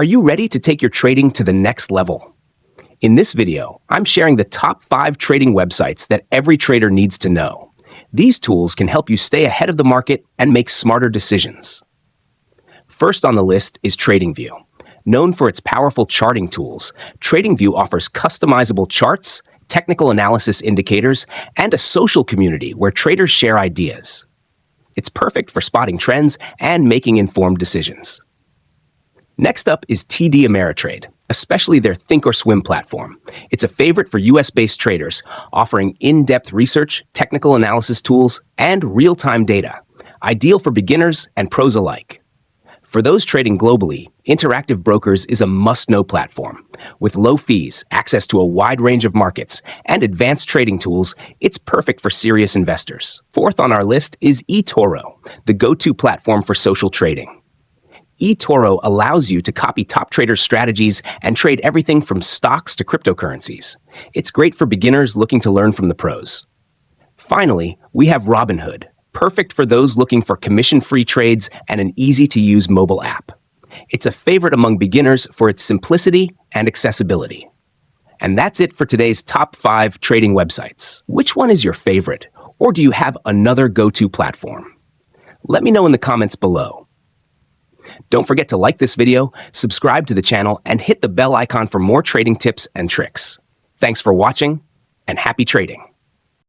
Are you ready to take your trading to the next level? In this video, I'm sharing the top 5 trading websites that every trader needs to know. These tools can help you stay ahead of the market and make smarter decisions. First on the list is TradingView. Known for its powerful charting tools, TradingView offers customizable charts, technical analysis indicators, and a social community where traders share ideas. It's perfect for spotting trends and making informed decisions. Next up is TD Ameritrade, especially their Think or Swim platform. It's a favorite for US-based traders, offering in-depth research, technical analysis tools, and real-time data, ideal for beginners and pros alike. For those trading globally, Interactive Brokers is a must-know platform. With low fees, access to a wide range of markets, and advanced trading tools, it's perfect for serious investors. Fourth on our list is eToro, the go-to platform for social trading. eToro allows you to copy top traders' strategies and trade everything from stocks to cryptocurrencies. It's great for beginners looking to learn from the pros. Finally, we have Robinhood, perfect for those looking for commission-free trades and an easy-to-use mobile app. It's a favorite among beginners for its simplicity and accessibility. And that's it for today's top 5 trading websites. Which one is your favorite, or do you have another go-to platform? Let me know in the comments below. Don't forget to like this video, subscribe to the channel, and hit the bell icon for more trading tips and tricks. Thanks for watching, and happy trading!